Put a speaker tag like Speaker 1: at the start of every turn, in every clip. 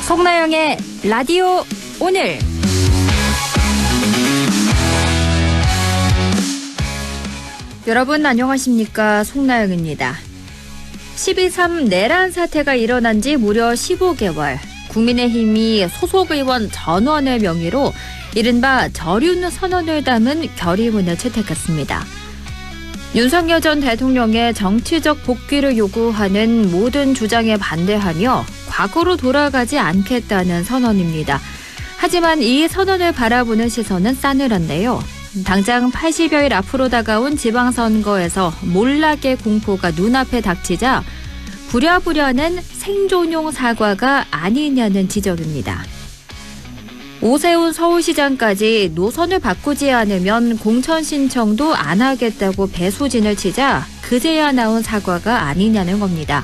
Speaker 1: 송나영의 라디오 오늘. 여러분 안녕하십니까? 송나영입니다. 12.3 내란 사태가 일어난 지 무려 15개월. 국민의힘이 소속 의원 전원의 명의로 이른바 저륜 선언을 담은 결의문을 채택했습니다. 윤석열 전 대통령의 정치적 복귀를 요구하는 모든 주장에 반대하며 과거로 돌아가지 않겠다는 선언입니다. 하지만 이 선언을 바라보는 시선은 싸늘한데요. 당장 80여일 앞으로 다가온 지방선거에서 몰락의 공포가 눈앞에 닥치자 부랴부랴는 생존용 사과가 아니냐는 지적입니다. 오세훈 서울시장까지 노선을 바꾸지 않으면 공천 신청도 안 하겠다고 배수진을 치자 그제야 나온 사과가 아니냐는 겁니다.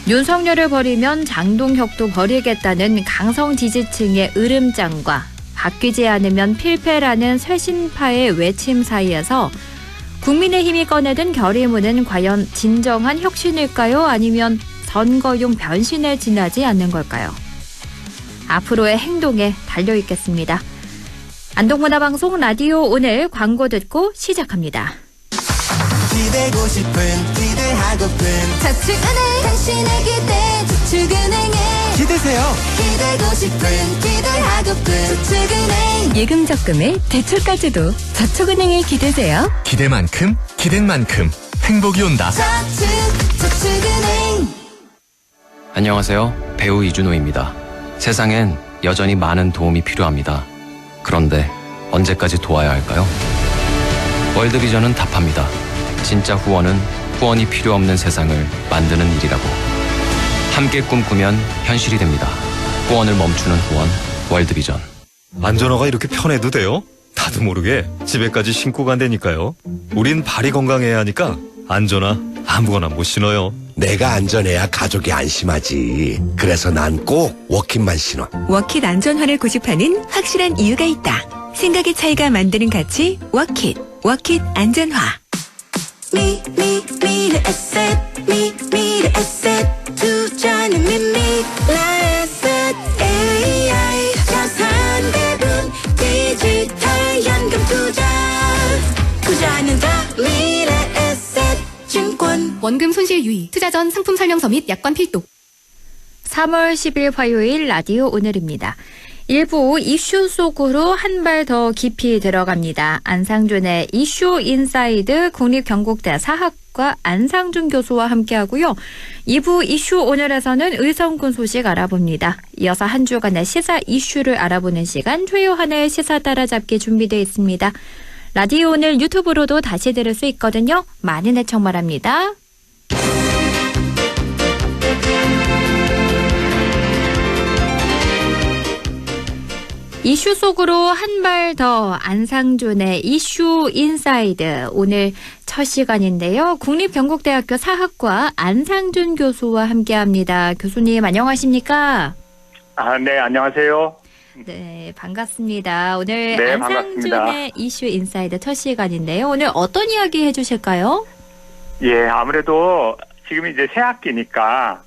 Speaker 1: 윤석열을 버리면 장동혁도 버리겠다는 강성 지지층의 으름장과 바뀌지 않으면 필패라는 쇄신파의 외침 사이에서 국민의힘이 꺼내든 결의문은 과연 진정한 혁신일까요? 아니면 선거용 변신에 지나지 않는 걸까요? 앞으로의 행동에 달려있겠습니다. 안동문화방송 라디오 오늘 광고 듣고 시작합니다.
Speaker 2: 기대고 싶은 기대하고픈
Speaker 3: 저축은행 당신의 기대 저축은행에
Speaker 2: 기대세요.
Speaker 3: 기대고 싶은 기대하고픈 저축은행
Speaker 1: 예금 적금에 대출까지도 저축은행에 기대세요.
Speaker 4: 기대만큼 기댄 만큼 행복이 온다.
Speaker 3: 저축은행.
Speaker 5: 안녕하세요. 배우 이준호입니다. 세상엔 여전히 많은 도움이 필요합니다. 그런데 언제까지 도와야 할까요? 월드비전은 답합니다. 진짜 후원은 후원이 필요 없는 세상을 만드는 일이라고. 함께 꿈꾸면 현실이 됩니다. 후원을 멈추는 후원, 월드비전.
Speaker 6: 안전화가 이렇게 편해도 돼요? 나도 모르게 집에까지 신고 간다니까요. 우린 발이 건강해야 하니까 안전화 아무거나 못 신어요.
Speaker 7: 내가 안전해야 가족이 안심하지. 그래서 난 꼭 워킷만 신어.
Speaker 8: 워킷 안전화를 고집하는 확실한 이유가 있다. 생각의 차이가 만드는 가치 워킷. 워킷 안전화.
Speaker 3: 미래 에셋 미래 에셋 투자는 미래 에셋 AI 자산 배분 디지털 연금 투자는 더 미래 에셋 증권.
Speaker 9: 원금 손실 유의, 투자 전 상품 설명서 및 약관 필독.
Speaker 1: 3월 10일 화요일 라디오 오늘입니다. 일부 이슈 속으로 한 발 더 깊이 들어갑니다. 안상준의 이슈 인사이드 국립경북대 사학과 안상준 교수와 함께하고요. 2부 이슈 오늘에서는 의성군 소식 알아봅니다. 이어서 한 주간의 시사 이슈를 알아보는 시간 최요한의 시사 따라잡기 준비되어 있습니다. 라디오 오늘 유튜브로도 다시 들을 수 있거든요. 많은 애청 바랍니다. 이슈 속으로 한 발 더 안상준의 이슈 인사이드 오늘 첫 시간인데요. 국립경북대학교 사학과 안상준 교수와 함께합니다. 교수님 안녕하십니까?
Speaker 10: 네, 안녕하세요.
Speaker 1: 네, 반갑습니다. 오늘
Speaker 10: 네,
Speaker 1: 안상준의
Speaker 10: 반갑습니다.
Speaker 1: 이슈 인사이드 첫 시간인데요. 오늘 어떤 이야기 해주실까요?
Speaker 10: 예, 아무래도 지금 이제 새 학기니까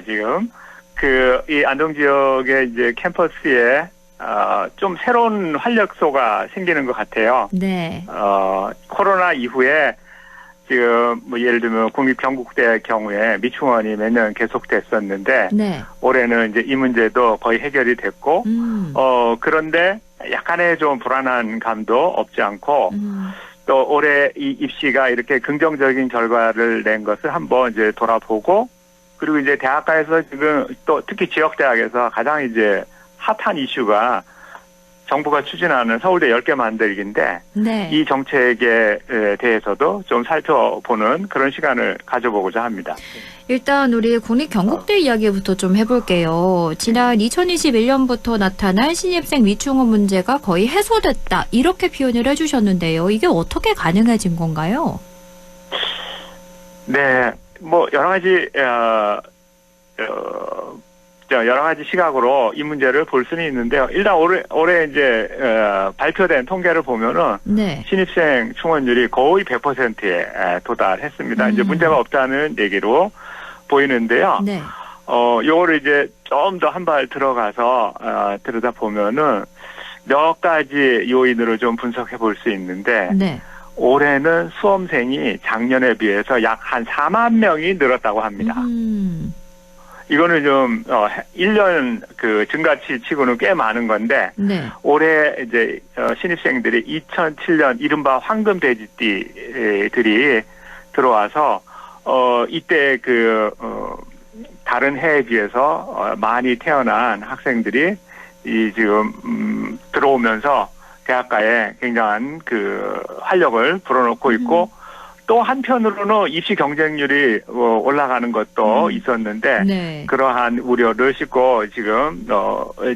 Speaker 10: 지금 이 안동 지역의 이제 캠퍼스에 좀 새로운 활력소가 생기는 것 같아요.
Speaker 1: 네.
Speaker 10: 코로나 이후에 지금 뭐 예를 들면 국립경북대의 경우에 미충원이 몇 년 계속됐었는데
Speaker 1: 네.
Speaker 10: 올해는 이제 이 문제도 거의 해결이 됐고 그런데 약간의 좀 불안한 감도 없지 않고 또 올해 이 입시가 이렇게 긍정적인 결과를 낸 것을 한번 이제 돌아보고 그리고 이제 대학가에서 지금 또 특히 지역대학에서 가장 이제 핫한 이슈가 정부가 추진하는 서울대 10개 만들기인데
Speaker 1: 네.
Speaker 10: 이 정책에 대해서도 좀 살펴보는 그런 시간을 가져보고자 합니다.
Speaker 1: 일단 우리 국립경북대 이야기부터 좀 해볼게요. 지난 2021년부터 나타난 신입생 미충원 문제가 거의 해소됐다. 이렇게 표현을 해주셨는데요. 이게 어떻게 가능해진 건가요?
Speaker 10: 네, 뭐 여러 가지 여러 가지 시각으로 이 문제를 볼 수는 있는데요. 일단 올해 이제 발표된 통계를 보면은
Speaker 1: 네.
Speaker 10: 신입생 충원율이 거의 100%에 도달했습니다. 이제 문제가 없다는 얘기로 보이는데요.
Speaker 1: 네.
Speaker 10: 요거를 이제 좀 더 한 발 들어가서 들여다 보면은 몇 가지 요인으로 좀 분석해 볼 수 있는데
Speaker 1: 네.
Speaker 10: 올해는 수험생이 작년에 비해서 약 한 4만 명이 늘었다고 합니다. 이거는 좀 1년 그 증가치 치고는 꽤 많은 건데
Speaker 1: 네.
Speaker 10: 올해 이제 신입생들이 2007년 이른바 황금 돼지띠들이 들어와서 이때 그 다른 해에 비해서 많이 태어난 학생들이 이 지금 들어오면서 대학가에 굉장한 그 활력을 불어넣고 있고 또 한편으로는 입시 경쟁률이 올라가는 것도 있었는데
Speaker 1: 네.
Speaker 10: 그러한 우려를 싣고 지금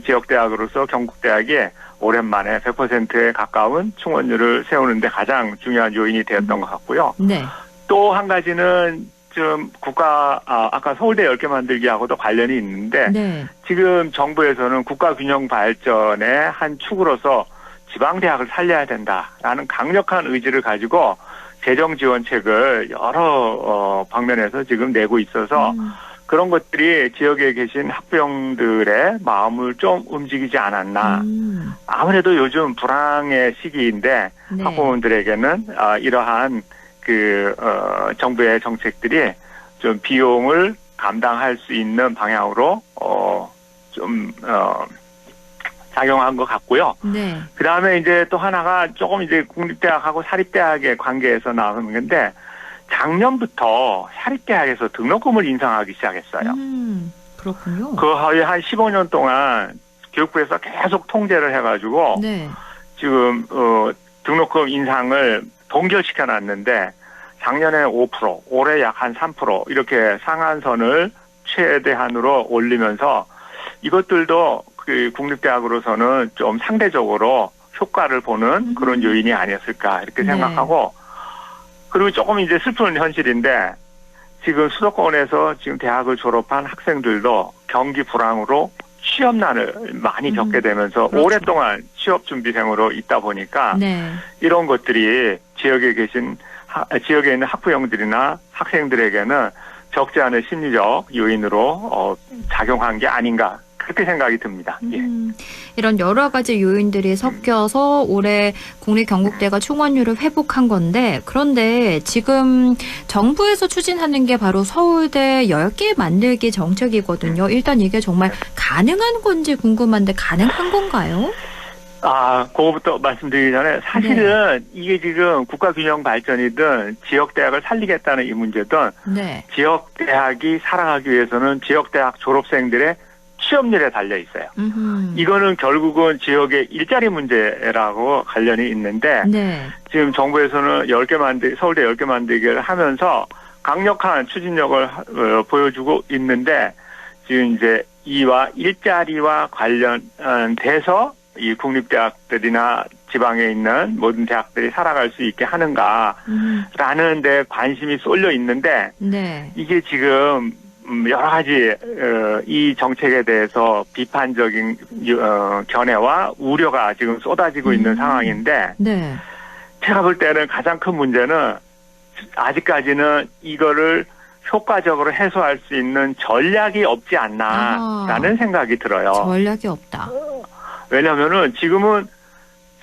Speaker 10: 지역대학으로서 경북대학이 오랜만에 100%에 가까운 충원율을 세우는데 가장 중요한 요인이 되었던 것 같고요.
Speaker 1: 네.
Speaker 10: 또 한 가지는 좀 아까 서울대 10개 만들기하고도 관련이 있는데
Speaker 1: 네.
Speaker 10: 지금 정부에서는 국가균형 발전의 한 축으로서 지방대학을 살려야 된다라는 강력한 의지를 가지고 재정 지원책을 여러 방면에서 지금 내고 있어서 그런 것들이 지역에 계신 학부형들의 마음을 좀 움직이지 않았나. 아무래도 요즘 불황의 시기인데
Speaker 1: 네.
Speaker 10: 학부모들에게는 이러한 정부의 정책들이 좀 비용을 감당할 수 있는 방향으로 작용한 것 같고요.
Speaker 1: 네.
Speaker 10: 그 다음에 이제 또 하나가 조금 이제 국립대학하고 사립대학의 관계에서 나오는 건데 작년부터 사립대학에서 등록금을 인상하기 시작했어요.
Speaker 1: 그렇군요.
Speaker 10: 거의 한 15년 동안 교육부에서 계속 통제를 해가지고
Speaker 1: 네.
Speaker 10: 지금 등록금 인상을 동결시켜 놨는데 작년에 5%, 올해 약 한 3% 이렇게 상한선을 최대한으로 올리면서 이것들도 그 국립대학으로서는 좀 상대적으로 효과를 보는 그런 요인이 아니었을까 이렇게 생각하고 그리고 조금 이제 슬픈 현실인데 지금 수도권에서 지금 대학을 졸업한 학생들도 경기 불황으로 취업난을 많이 겪게 되면서
Speaker 1: 그렇죠.
Speaker 10: 오랫동안 취업 준비생으로 있다 보니까
Speaker 1: 네.
Speaker 10: 이런 것들이 지역에 있는 학부형들이나 학생들에게는 적지 않은 심리적 요인으로 작용한 게 아닌가 그렇게 생각이 듭니다. 예.
Speaker 1: 이런 여러 가지 요인들이 섞여서 올해 국립경북대가 충원율을 회복한 건데 그런데 지금 정부에서 추진하는 게 바로 서울대 10개 만들기 정책이거든요. 일단 이게 정말 가능한 건지 궁금한데 가능한 건가요?
Speaker 10: 그거부터 말씀드리기 전에 사실은 이게 지금 국가균형 발전이든 지역대학을 살리겠다는 이 문제든
Speaker 1: 네.
Speaker 10: 지역대학이 살아가기 위해서는 지역대학 졸업생들의 취업률에 달려 있어요. 이거는 결국은 지역의 일자리 문제라고 관련이 있는데
Speaker 1: 네.
Speaker 10: 지금 정부에서는 서울대 10개 만들기를 하면서 강력한 추진력을 보여주고 있는데 지금 이제 이와 일자리와 관련돼서 이 국립대학들이나 지방에 있는 모든 대학들이 살아갈 수 있게 하는가라는 데 관심이 쏠려 있는데
Speaker 1: 네.
Speaker 10: 이게 지금 여러 가지 이 정책에 대해서 비판적인 견해와 우려가 지금 쏟아지고 있는 상황인데
Speaker 1: 네.
Speaker 10: 제가 볼 때는 가장 큰 문제는 아직까지는 이거를 효과적으로 해소할 수 있는 전략이 없지 않나라는 생각이 들어요.
Speaker 1: 전략이 없다.
Speaker 10: 왜냐하면은 지금은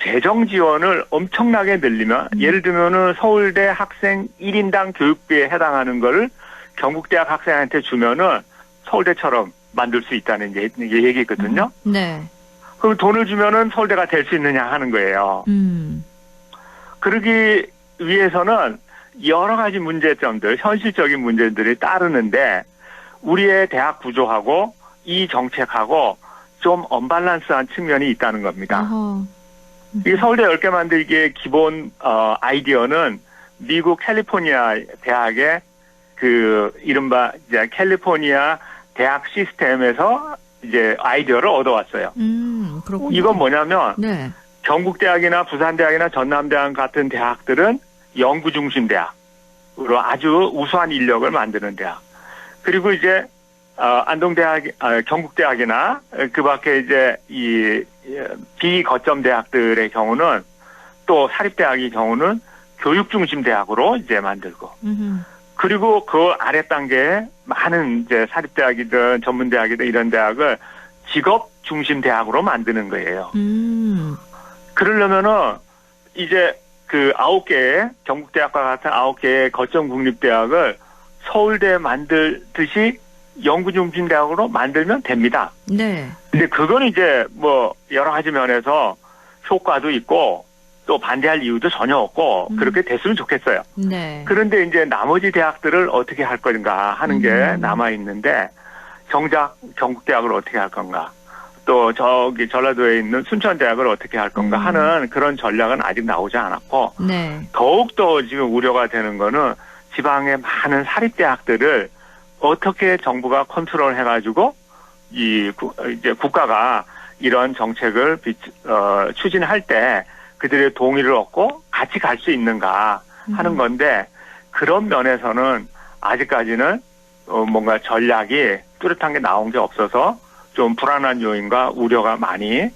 Speaker 10: 재정 지원을 엄청나게 늘리면 예를 들면은 서울대 학생 1인당 교육비에 해당하는 거를 경북대학 학생한테 주면은 서울대처럼 만들 수 있다는 얘기거든요.
Speaker 1: 네.
Speaker 10: 그럼 돈을 주면은 서울대가 될 수 있느냐 하는 거예요. 그러기 위해서는 여러 가지 문제점들, 현실적인 문제들이 따르는데 우리의 대학 구조하고 이 정책하고 좀 언밸런스한 측면이 있다는 겁니다. 이 서울대 10개 만들기의 기본 아이디어는 미국 캘리포니아 대학의 그 이른바 이제 캘리포니아 대학 시스템에서 이제 아이디어를 얻어왔어요.
Speaker 1: 그렇군요.
Speaker 10: 이건 뭐냐면
Speaker 1: 네.
Speaker 10: 경북대학이나 부산대학이나 전남대학 같은 대학들은 연구 중심 대학으로 아주 우수한 인력을 만드는 대학. 그리고 이제 안동대학, 경북대학이나 그 밖에 이제 이 비거점 대학들의 경우는 또 사립대학의 경우는 교육중심 대학으로 이제 만들고 그리고 그 아래 단계에 많은 이제 사립대학이든 전문대학이든 이런 대학을 직업중심 대학으로 만드는 거예요. 그러려면은 이제 그 9개의 경북대학과 같은 9개의 거점 국립대학을 서울대에 만들듯이 연구중심대학으로 만들면 됩니다.
Speaker 1: 네.
Speaker 10: 근데 그건 이제 뭐 여러 가지 면에서 효과도 있고 또 반대할 이유도 전혀 없고 그렇게 됐으면 좋겠어요.
Speaker 1: 네.
Speaker 10: 그런데 이제 나머지 대학들을 어떻게 할 건가 하는 게 남아 있는데 정작 경북대학을 어떻게 할 건가 또 저기 전라도에 있는 순천대학을 어떻게 할 건가 하는 그런 전략은 아직 나오지 않았고
Speaker 1: 네.
Speaker 10: 더욱더 지금 우려가 되는 거는 지방의 많은 사립대학들을 어떻게 정부가 컨트롤 해가지고 이제 국가가 이런 정책을 추진할 때 그들의 동의를 얻고 같이 갈 수 있는가 하는 건데 그런 면에서는 아직까지는 뭔가 전략이 뚜렷한 게 나온 게 없어서 좀 불안한 요인과 우려가 많이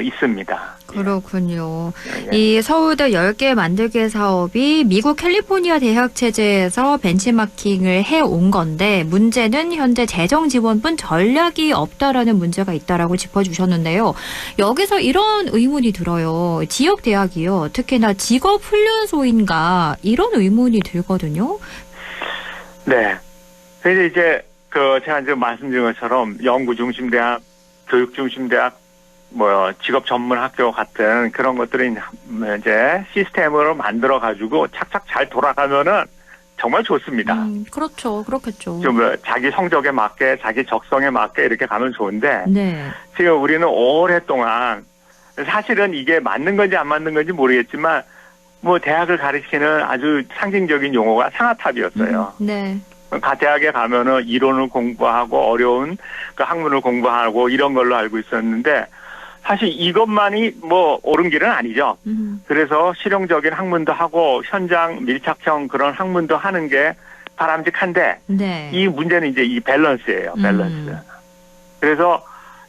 Speaker 10: 있습니다.
Speaker 1: 그렇군요. 이 서울대 10개 만들기 사업이 미국 캘리포니아 대학 체제에서 벤치마킹을 해온 건데 문제는 현재 재정 지원뿐 전략이 없다라는 문제가 있다라고 짚어주셨는데요. 여기서 이런 의문이 들어요. 지역 대학이요. 특히나 직업훈련소인가 이런 의문이 들거든요.
Speaker 10: 네. 그래서 이제 제가 이제 말씀드린 것처럼 연구중심대학, 교육중심대학 뭐 직업 전문 학교 같은 그런 것들을 이제 시스템으로 만들어 가지고 착착 잘 돌아가면은 정말 좋습니다.
Speaker 1: 그렇죠, 그렇겠죠.
Speaker 10: 좀 자기 성적에 맞게, 자기 적성에 맞게 이렇게 가면 좋은데
Speaker 1: 네.
Speaker 10: 지금 우리는 오랫동안 사실은 이게 맞는 건지 안 맞는 건지 모르겠지만 뭐 대학을 가리키는 아주 상징적인 용어가 상아탑이었어요.
Speaker 1: 네.
Speaker 10: 대학에 가면은 이론을 공부하고 어려운 그 학문을 공부하고 이런 걸로 알고 있었는데. 사실 이것만이 뭐 옳은 길은 아니죠. 그래서 실용적인 학문도 하고 현장 밀착형 그런 학문도 하는 게 바람직한데
Speaker 1: 네.
Speaker 10: 이 문제는 이제 이 밸런스예요. 밸런스. 그래서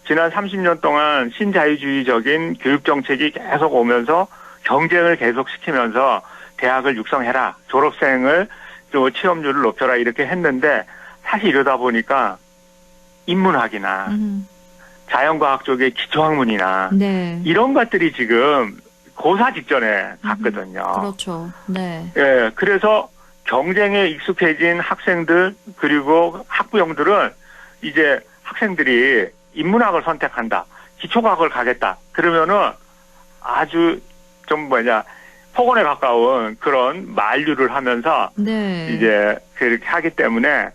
Speaker 10: 지난 30년 동안 신자유주의적인 교육 정책이 계속 오면서 경쟁을 계속 시키면서 대학을 육성해라. 졸업생을 또 취업률을 높여라 이렇게 했는데 사실 이러다 보니까 인문학이나 자연과학 쪽의 기초학문이나
Speaker 1: 네.
Speaker 10: 이런 것들이 지금 고사 직전에 갔거든요.
Speaker 1: 그렇죠. 네.
Speaker 10: 예, 그래서 경쟁에 익숙해진 학생들 그리고 학부형들은 이제 학생들이 인문학을 선택한다. 기초과학을 가겠다. 그러면은 아주 좀 폭언에 가까운 그런 만류를 하면서
Speaker 1: 네.
Speaker 10: 이제 그렇게 하기 때문에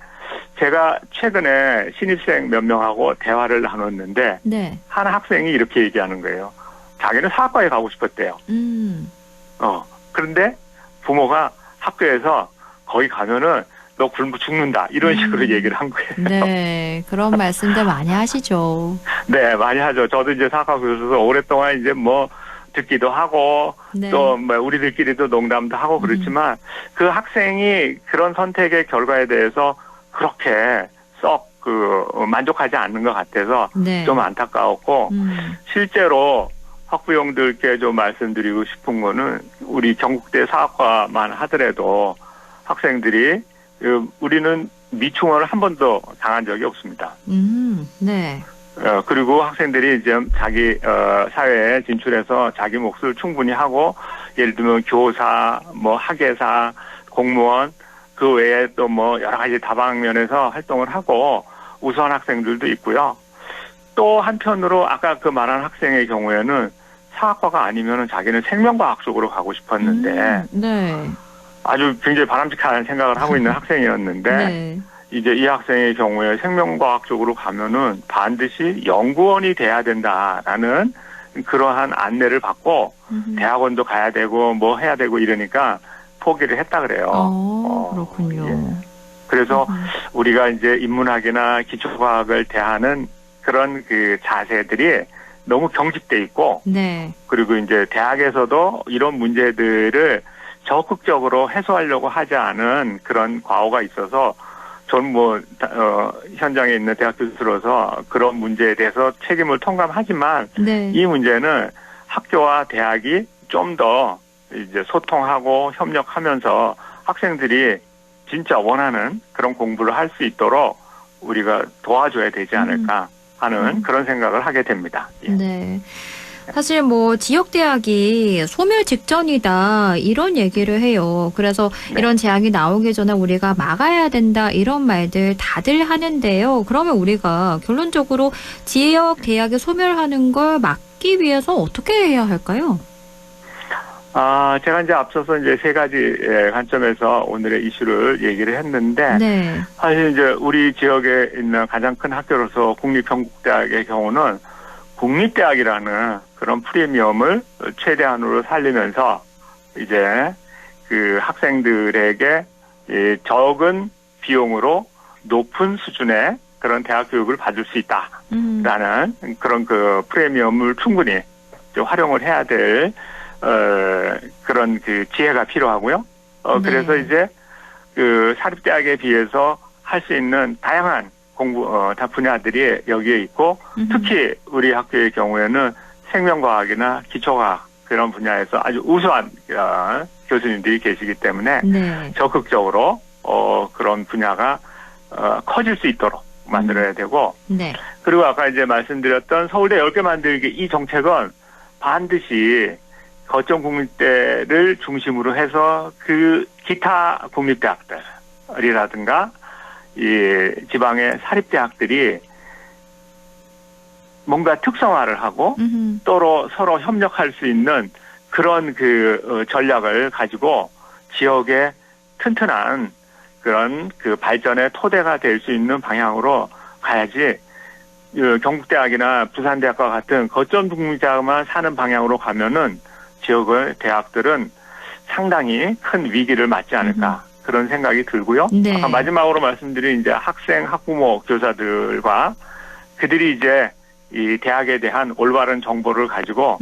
Speaker 10: 제가 최근에 신입생 몇 명하고 대화를 나눴는데
Speaker 1: 네.
Speaker 10: 한 학생이 이렇게 얘기하는 거예요. 자기는 사학과에 가고 싶었대요. 그런데 부모가 학교에서 거기 가면은 너 굶고 죽는다 이런 식으로 얘기를 한 거예요.
Speaker 1: 네, 그런 말씀들 많이 하시죠.
Speaker 10: 네, 많이 하죠. 저도 이제 사학과 교수로서 오랫동안 이제 뭐 듣기도 하고
Speaker 1: 네.
Speaker 10: 또 뭐 우리들끼리도 농담도 하고 그렇지만 그 학생이 그런 선택의 결과에 대해서 그렇게 썩 만족하지 않는 것 같아서
Speaker 1: 네.
Speaker 10: 좀 안타까웠고 실제로 학부형들께 좀 말씀드리고 싶은 거는 우리 전국대 사학과만 하더라도 학생들이 우리는 미충원을 한 번도 당한 적이 없습니다.
Speaker 1: 네.
Speaker 10: 그리고 학생들이 이제 자기 사회에 진출해서 자기 몫을 충분히 하고 예를 들면 교사, 뭐 학예사, 공무원 그 외에 또 뭐 여러 가지 다방면에서 활동을 하고 우수한 학생들도 있고요. 또 한편으로 아까 그 말한 학생의 경우에는 사학과가 아니면은 자기는 생명과학 쪽으로 가고 싶었는데
Speaker 1: 네.
Speaker 10: 아주 굉장히 바람직한 생각을 하고 있는 학생이었는데
Speaker 1: 네.
Speaker 10: 이제 이 학생의 경우에 생명과학 쪽으로 가면은 반드시 연구원이 돼야 된다라는 그러한 안내를 받고 대학원도 가야 되고 뭐 해야 되고 이러니까 포기를 했다 그래요.
Speaker 1: 그렇군요.
Speaker 10: 예. 그래서 우리가 이제 인문학이나 기초과학을 대하는 그런 그 자세들이 너무 경직돼 있고,
Speaker 1: 네.
Speaker 10: 그리고 이제 대학에서도 이런 문제들을 적극적으로 해소하려고 하지 않은 그런 과오가 있어서 저는 현장에 있는 대학 교수로서 그런 문제에 대해서 책임을 통감하지만
Speaker 1: 네.
Speaker 10: 이 문제는 학교와 대학이 좀 더 이제 소통하고 협력하면서 학생들이 진짜 원하는 그런 공부를 할 수 있도록 우리가 도와줘야 되지 않을까 하는 그런 생각을 하게 됩니다. 예.
Speaker 1: 네. 사실 지역 대학이 소멸 직전이다 이런 얘기를 해요. 그래서
Speaker 10: 네.
Speaker 1: 이런 재앙이 나오기 전에 우리가 막아야 된다 이런 말들 다들 하는데요. 그러면 우리가 결론적으로 지역 대학이 소멸하는 걸 막기 위해서 어떻게 해야 할까요?
Speaker 10: 제가 이제 앞서서 이제 세 가지 관점에서 오늘의 이슈를 얘기를 했는데,
Speaker 1: 네.
Speaker 10: 사실 이제 우리 지역에 있는 가장 큰 학교로서 국립경북대학의 경우는 국립대학이라는 그런 프리미엄을 최대한으로 살리면서 이제 그 학생들에게 적은 비용으로 높은 수준의 그런 대학 교육을 받을 수 있다라는 그런 그 프리미엄을 충분히 활용을 해야 될 그런 그 지혜가 필요하고요. 그래서 이제 그 사립대학에 비해서 할 수 있는 다양한 다 분야들이 여기에 있고, 특히 우리 학교의 경우에는 생명과학이나 기초과학 그런 분야에서 아주 우수한 교수님들이 계시기 때문에
Speaker 1: 네.
Speaker 10: 적극적으로 그런 분야가 커질 수 있도록 만들어야 되고,
Speaker 1: 네.
Speaker 10: 그리고 아까 이제 말씀드렸던 서울대 10개 만들기 이 정책은 반드시 거점 국립대를 중심으로 해서 그 기타 국립대학들이라든가 이 지방의 사립대학들이 뭔가 특성화를 하고 서로 협력할 수 있는 그런 그 전략을 가지고 지역의 튼튼한 그런 그 발전의 토대가 될 수 있는 방향으로 가야지, 경북대학이나 부산대학과 같은 거점 국립대학만 사는 방향으로 가면은 지역의 대학들은 상당히 큰 위기를 맞지 않을까 그런 생각이 들고요.
Speaker 1: 네.
Speaker 10: 아까 마지막으로 말씀드린 이제 학생, 학부모, 교사들과 그들이 이제 이 대학에 대한 올바른 정보를 가지고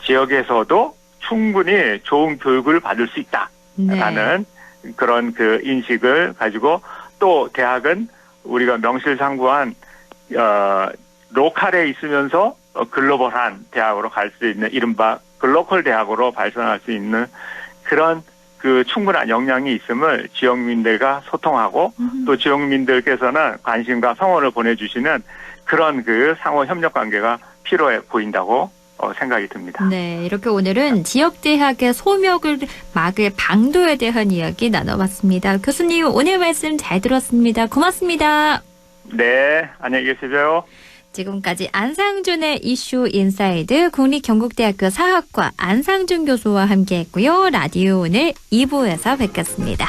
Speaker 10: 지역에서도 충분히 좋은 교육을 받을 수 있다라는 네. 그런 그 인식을 가지고, 또 대학은 우리가 명실상부한 로컬에 있으면서 글로벌한 대학으로 갈 수 있는 이른바 글로컬 대학으로 발전할 수 있는 그런 그 충분한 역량이 있음을 지역민들과 소통하고 또 지역민들께서는 관심과 성원을 보내주시는 그런 그 상호 협력 관계가 필요해 보인다고 생각이 듭니다.
Speaker 1: 네, 이렇게 오늘은 지역대학의 소멸을 막을 방도에 대한 이야기 나눠봤습니다. 교수님 오늘 말씀 잘 들었습니다. 고맙습니다.
Speaker 10: 네, 안녕히 계세요.
Speaker 1: 지금까지 안상준의 이슈 인사이드 국립경북대학교 사학과 안상준 교수와 함께했고요. 라디오 오늘 2부에서 뵙겠습니다.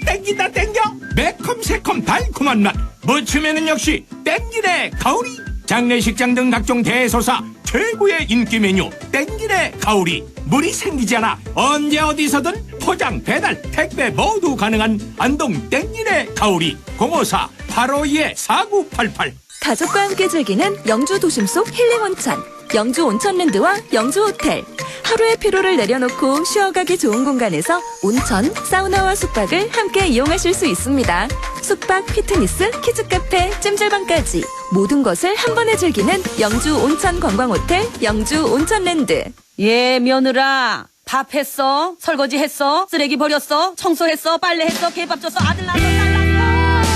Speaker 11: 땡긴다 땡겨. 매콤 새콤 달콤한 맛, 무침에는 역시 땡기네 가오리. 장례식장 등 각종 대소사 최고의 인기 메뉴 땡기네 가오리. 물이 생기지 않아 언제 어디서든 포장 배달 택배 모두 가능한 안동 땡기네 가오리. 054-852-4988.
Speaker 8: 가족과 함께 즐기는 영주 도심 속 힐링 온천, 영주 온천랜드와 영주 호텔. 하루의 피로를 내려놓고 쉬어가기 좋은 공간에서 온천, 사우나와 숙박을 함께 이용하실 수 있습니다. 숙박, 피트니스, 키즈카페, 찜질방까지 모든 것을 한 번에 즐기는 영주 온천 관광호텔 영주 온천랜드.
Speaker 12: 예, 며느라. 밥 했어? 설거지 했어? 쓰레기 버렸어? 청소했어? 빨래했어? 개밥 줬어? 아들 낳았어? 딸 낳았어?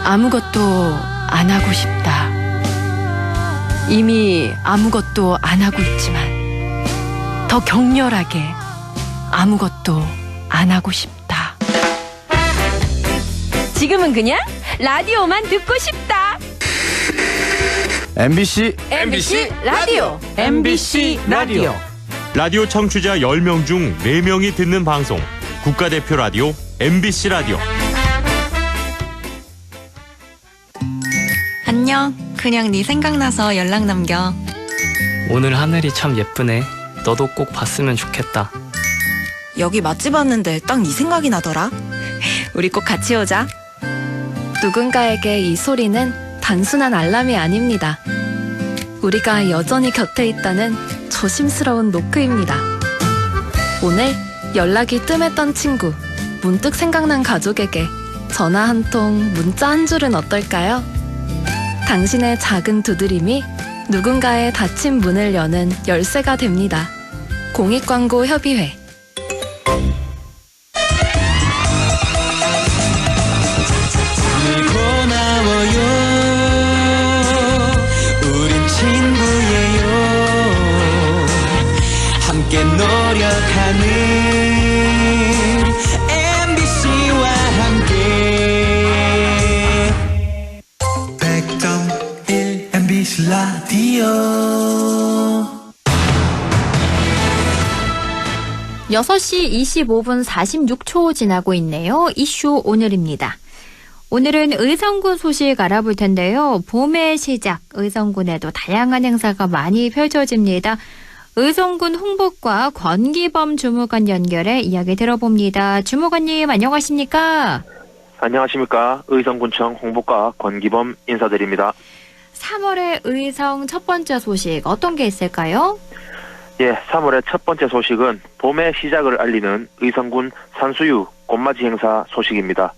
Speaker 13: 아무것도 안 하고 싶다. 이미 아무것도 안 하고 있지만 더 격렬하게 아무것도 안 하고 싶다.
Speaker 8: 지금은 그냥 라디오만 듣고 싶다.
Speaker 14: MBC
Speaker 8: 라디오.
Speaker 14: MBC 라디오.
Speaker 4: 라디오 청취자 10명 중 4명이 듣는 방송, 국가대표 라디오 MBC 라디오.
Speaker 15: 안녕. 그냥 네 생각나서 연락 남겨.
Speaker 16: 오늘 하늘이 참 예쁘네. 너도 꼭 봤으면 좋겠다.
Speaker 15: 여기 맛집 왔는데 딱 네 생각이 나더라.
Speaker 8: 우리 꼭 같이 오자.
Speaker 13: 누군가에게 이 소리는 단순한 알람이 아닙니다. 우리가 여전히 곁에 있다는 조심스러운 노크입니다. 오늘 연락이 뜸했던 친구, 문득 생각난 가족에게 전화 한 통, 문자 한 줄은 어떨까요? 당신의 작은 두드림이 누군가의 닫힌 문을 여는 열쇠가 됩니다. 공익광고협의회.
Speaker 2: 고마워요. 우린 친구예요. 함께 노력하는 MBC와 함께 100.1 MBC 라디오.
Speaker 1: 6시 25분 46초 지나고 있네요. 이슈 오늘입니다. 오늘은 의성군 소식 알아볼 텐데요. 봄의 시작, 의성군에도 다양한 행사가 많이 펼쳐집니다. 의성군 홍보과 권기범 주무관 연결해 이야기 들어봅니다. 주무관님 안녕하십니까?
Speaker 17: 안녕하십니까. 의성군청 홍보과 권기범 인사드립니다.
Speaker 1: 3월의 의성 첫 번째 소식 어떤 게 있을까요?
Speaker 17: 예, 3월의 첫 번째 소식은 봄의 시작을 알리는 의성군 산수유 꽃맞이 행사 소식입니다.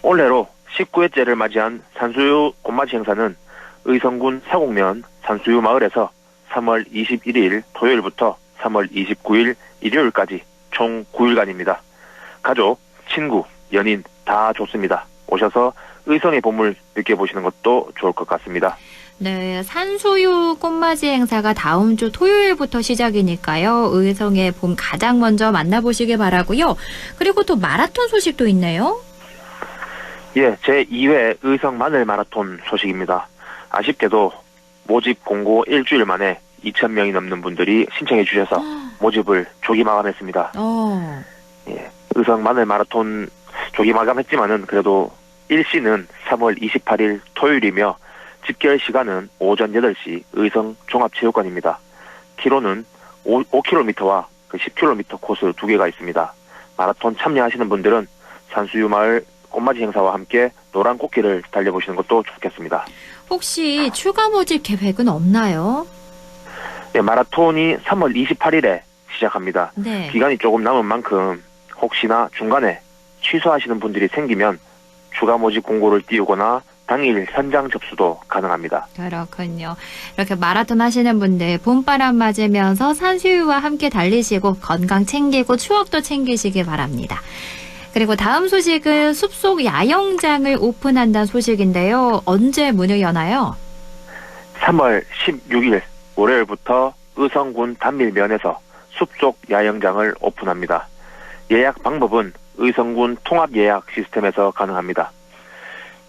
Speaker 17: 올해로 19회째를 맞이한 산수유 꽃맞이 행사는 의성군 사곡면 산수유 마을에서 3월 21일 토요일부터 3월 29일 일요일까지 총 9일간입니다. 가족, 친구, 연인 다 좋습니다. 오셔서 의성의 봄을 느껴보시는 것도 좋을 것 같습니다.
Speaker 1: 네, 산수유 꽃맞이 행사가 다음 주 토요일부터 시작이니까요. 의성의 봄 가장 먼저 만나보시길 바라고요. 그리고 또 마라톤 소식도 있네요.
Speaker 17: 예, 제2회 의성 마늘 마라톤 소식입니다. 아쉽게도 모집 공고 일주일 만에 2,000명이 넘는 분들이 신청해 주셔서 모집을 조기 마감했습니다. 예, 의성 마늘 마라톤 조기 마감했지만은 그래도 일시는 3월 28일 토요일이며 집결 시간은 오전 8시 의성 종합체육관입니다. 키로는 5km와 10km 코스 2개가 있습니다. 마라톤 참여하시는 분들은 산수유 마을 꽃맞이 행사와 함께 노란 꽃길을 달려보시는 것도 좋겠습니다.
Speaker 1: 혹시 추가 모집 계획은 없나요?
Speaker 17: 네, 마라톤이 3월 28일에 시작합니다.
Speaker 1: 네.
Speaker 17: 기간이 조금 남은 만큼 혹시나 중간에 취소하시는 분들이 생기면 추가 모집 공고를 띄우거나 당일 현장 접수도 가능합니다.
Speaker 1: 그렇군요. 이렇게 마라톤 하시는 분들 봄바람 맞으면서 산수유와 함께 달리시고 건강 챙기고 추억도 챙기시길 바랍니다. 그리고 다음 소식은 숲속 야영장을 오픈한다는 소식인데요. 언제 문을 여나요?
Speaker 17: 3월 16일 월요일부터 의성군 단밀면에서 숲속 야영장을 오픈합니다. 예약 방법은 의성군 통합예약 시스템에서 가능합니다.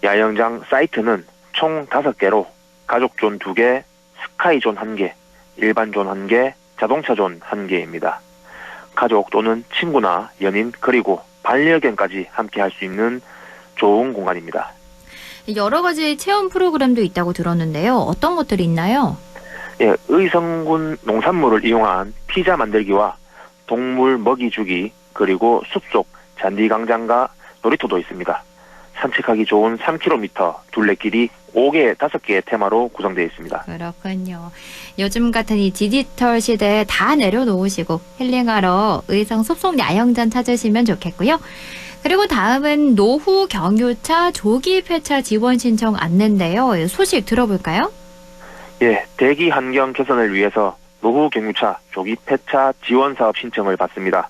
Speaker 17: 야영장 사이트는 총 5개로 가족존 2개, 스카이존 1개, 일반존 1개, 자동차존 1개입니다. 가족 또는 친구나 연인 그리고 반려견까지 함께 할 수 있는 좋은 공간입니다.
Speaker 1: 여러 가지 체험 프로그램도 있다고 들었는데요. 어떤 것들이 있나요?
Speaker 17: 예, 의성군 농산물을 이용한 피자 만들기와 동물 먹이 주기 그리고 숲속 잔디광장과 놀이터도 있습니다. 산책하기 좋은 3km 둘레길이 5개의 테마로 구성되어 있습니다.
Speaker 1: 그렇군요. 요즘 같은 이 디지털 시대에 다 내려놓으시고 힐링하러 의성 숲속 야영장 찾으시면 좋겠고요. 그리고 다음은 노후 경유차 조기 폐차 지원 신청 안내인데요. 소식 들어볼까요?
Speaker 17: 예, 대기 환경 개선을 위해서 노후 경유차 조기 폐차 지원 사업 신청을 받습니다.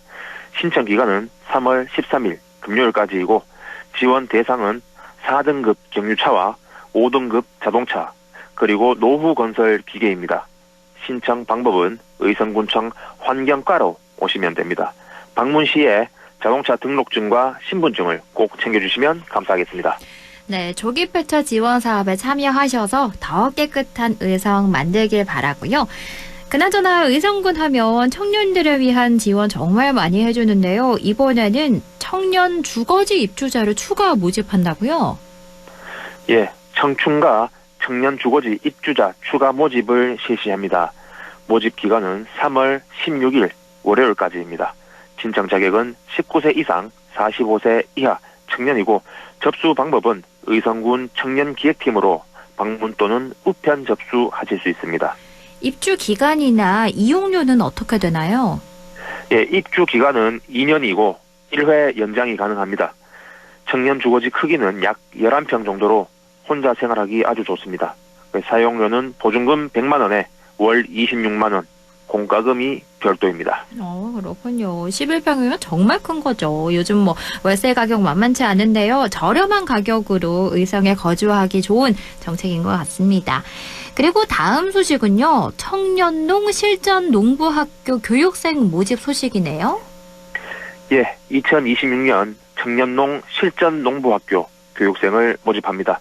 Speaker 17: 신청 기간은 3월 13일 금요일까지이고 지원 대상은 4등급 경유차와 5등급 자동차 그리고 노후 건설 기계입니다. 신청 방법은 의성군청 환경과로 오시면 됩니다. 방문 시에 자동차 등록증과 신분증을 꼭 챙겨주시면 감사하겠습니다.
Speaker 1: 네, 조기 폐차 지원 사업에 참여하셔서 더 깨끗한 의성 만들길 바라고요. 그나저나 의성군 하면 청년들을 위한 지원 정말 많이 해주는데요. 이번에는 청년 주거지 입주자를 추가 모집한다고요?
Speaker 17: 예, 청춘과 청년 주거지 입주자 추가 모집을 실시합니다. 모집 기간은 3월 16일 월요일까지입니다. 신청 자격은 19세 이상 45세 이하 청년이고 접수 방법은 의성군 청년기획팀으로 방문 또는 우편 접수하실 수 있습니다.
Speaker 1: 입주 기간이나 이용료는 어떻게 되나요?
Speaker 17: 예, 입주 기간은 2년이고 1회 연장이 가능합니다. 청년 주거지 크기는 약 11평 정도로 혼자 생활하기 아주 좋습니다. 사용료는 보증금 100만 원에 월 26만 원, 공과금이 별도입니다.
Speaker 1: 그렇군요. 11평이면 정말 큰 거죠. 요즘 뭐 월세 가격 만만치 않은데요. 저렴한 가격으로 의성에 거주하기 좋은 정책인 것 같습니다. 그리고 다음 소식은요. 청년농 실전 농부학교 교육생 모집 소식이네요.
Speaker 17: 예, 2026년 청년농 실전 농부학교 교육생을 모집합니다.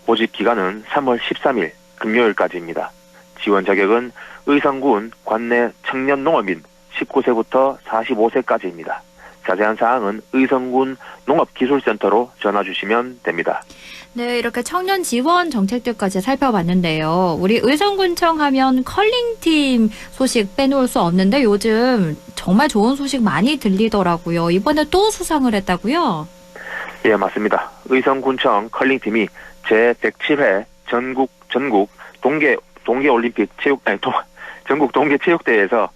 Speaker 17: 모집 기간은 3월 13일 금요일까지입니다. 지원 자격은 의성군 관내 청년농업인 19세부터 45세까지입니다. 자세한 사항은 의성군 농업기술센터로 전화 주시면 됩니다.
Speaker 1: 네, 이렇게 청년 지원 정책들까지 살펴봤는데요. 우리 의성군청 하면 컬링팀 소식 빼놓을 수 없는데 요즘 정말 좋은 소식 많이 들리더라고요. 이번에 또 수상을 했다고요?
Speaker 17: 예, 맞습니다. 의성군청 컬링팀이 제107회 전국 동계올림픽 전국 동계체육대회에서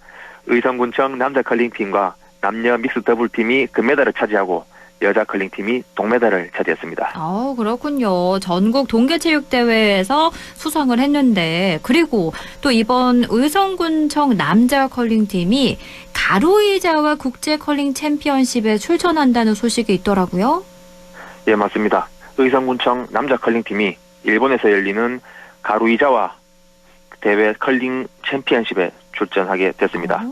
Speaker 17: 의성군청 남자 컬링팀과 남녀 믹스 더블팀이 금메달을 차지하고 여자 컬링팀이 동메달을 차지했습니다.
Speaker 1: 그렇군요. 전국 동계체육대회에서 수상을 했는데 그리고 또 이번 의성군청 남자 컬링팀이 가루이자와 국제 컬링 챔피언십에 출전한다는 소식이 있더라고요.
Speaker 17: 예, 맞습니다. 의성군청 남자 컬링팀이 일본에서 열리는 가루이자와 대회 컬링 챔피언십에 출전하게 됐습니다.